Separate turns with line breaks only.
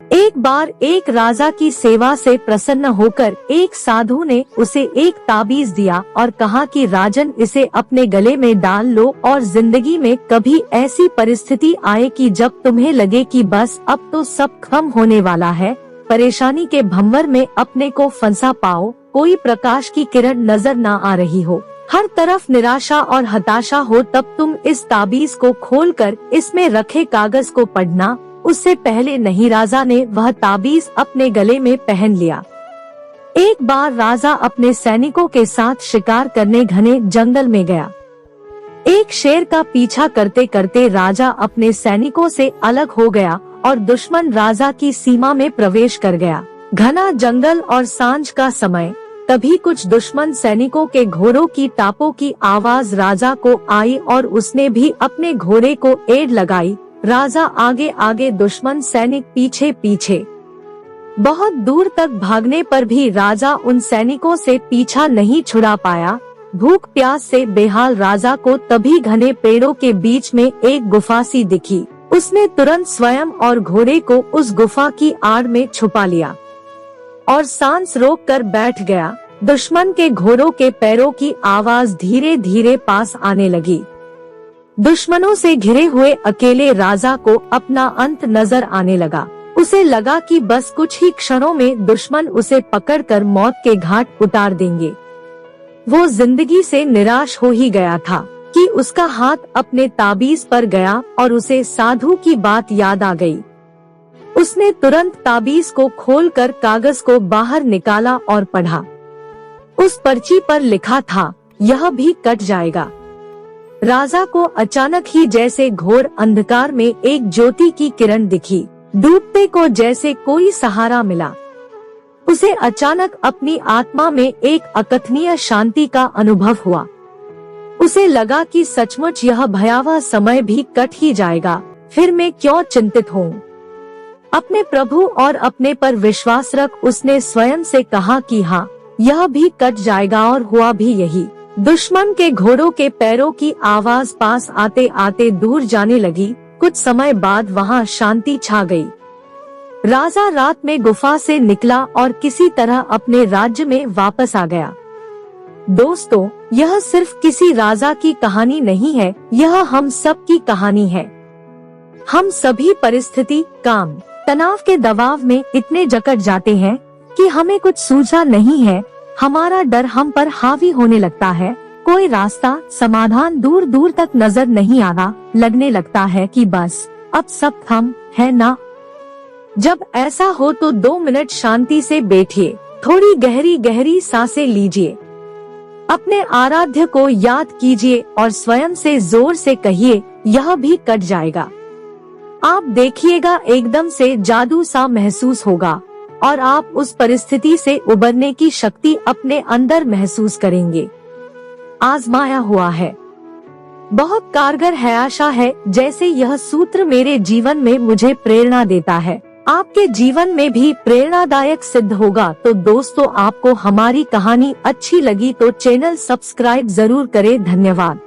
एक बार एक राजा की सेवा से प्रसन्न होकर एक साधु ने उसे एक ताबीज दिया और कहा कि राजन, इसे अपने गले में डाल लो और जिंदगी में कभी ऐसी परिस्थिति आए कि जब तुम्हें लगे कि बस अब तो सब खत्म होने वाला है, परेशानी के भंवर में अपने को फंसा पाओ, कोई प्रकाश की किरण नजर न आ रही हो, हर तरफ निराशा और हताशा हो, तब तुम इस ताबीज को खोलकर इसमें रखे कागज को पढ़ना। उससे पहले नहीं राजा ने वह ताबीज अपने गले में पहन लिया। एक बार राजा अपने सैनिकों के साथ शिकार करने घने जंगल में गया। एक शेर का पीछा करते करते राजा अपने सैनिकों से अलग हो गया और दुश्मन राजा की सीमा में प्रवेश कर गया। घना जंगल और सांझ का समय, तभी कुछ दुश्मन सैनिकों के घोड़ों की टापों की आवाज राजा को आई और उसने भी अपने घोड़े को एड़ लगाई। राजा आगे आगे, दुश्मन सैनिक पीछे पीछे। बहुत दूर तक भागने पर भी राजा उन सैनिकों से पीछा नहीं छुड़ा पाया। भूख प्यास से बेहाल राजा को तभी घने पेड़ों के बीच में एक गुफा सी दिखी। उसने तुरंत स्वयं और घोड़े को उस गुफा की आड़ में छुपा लिया और सांस रोक कर बैठ गया। दुश्मन के घोड़ों के पैरों की आवाज धीरे धीरे पास आने लगी। दुश्मनों से घिरे हुए अकेले राजा को अपना अंत नजर आने लगा। उसे लगा कि बस कुछ ही क्षणों में दुश्मन उसे पकड़कर मौत के घाट उतार देंगे। वो जिंदगी से निराश हो ही गया था कि उसका हाथ अपने ताबीज पर गया और उसे साधु की बात याद आ गई। उसने तुरंत ताबीज को खोलकर कागज को बाहर निकाला और पढ़ा। उस पर्ची पर लिखा था, यह भी कट जाएगा। राजा को अचानक ही जैसे घोर अंधकार में एक ज्योति की किरण दिखी। डूबते को जैसे कोई सहारा मिला। उसे अचानक अपनी आत्मा में एक अकथनीय शांति का अनुभव हुआ। उसे लगा कि सचमुच यह भयावह समय भी कट ही जाएगा, फिर मैं क्यों चिंतित हूँ। अपने प्रभु और अपने पर विश्वास रख उसने स्वयं से कहा कि हाँ, यह भी कट जाएगा, और हुआ भी यही। दुश्मन के घोड़ों के पैरों की आवाज पास आते आते दूर जाने लगी। कुछ समय बाद वहाँ शांति छा गई। राजा रात में गुफा से निकला और किसी तरह अपने राज्य में वापस आ गया। दोस्तों, यह सिर्फ किसी राजा की कहानी नहीं है, यह हम सब की कहानी है। हम सभी परिस्थिति, काम, तनाव के दबाव में इतने जकड़ जाते हैं कि हमें कुछ सूझा नहीं है। हमारा डर हम पर हावी होने लगता है। कोई रास्ता, समाधान दूर दूर तक नजर नहीं आता। लगने लगता है कि बस अब सब थम है ना। जब ऐसा हो तो 2 मिनट शांति से बैठिए, थोड़ी गहरी गहरी सांसें लीजिए, अपने आराध्य को याद कीजिए और स्वयं से जोर से कहिए, यह भी कट जाएगा। आप देखिएगा एकदम से जादू सा महसूस होगा और आप उस परिस्थिति से उबरने की शक्ति अपने अंदर महसूस करेंगे। आजमाया हुआ है, बहुत कारगर है। आशा है जैसे यह सूत्र मेरे जीवन में मुझे प्रेरणा देता है, आपके जीवन में भी प्रेरणादायक सिद्ध होगा। तो दोस्तों, आपको हमारी कहानी अच्छी लगी तो चैनल सब्सक्राइब जरूर करें। धन्यवाद।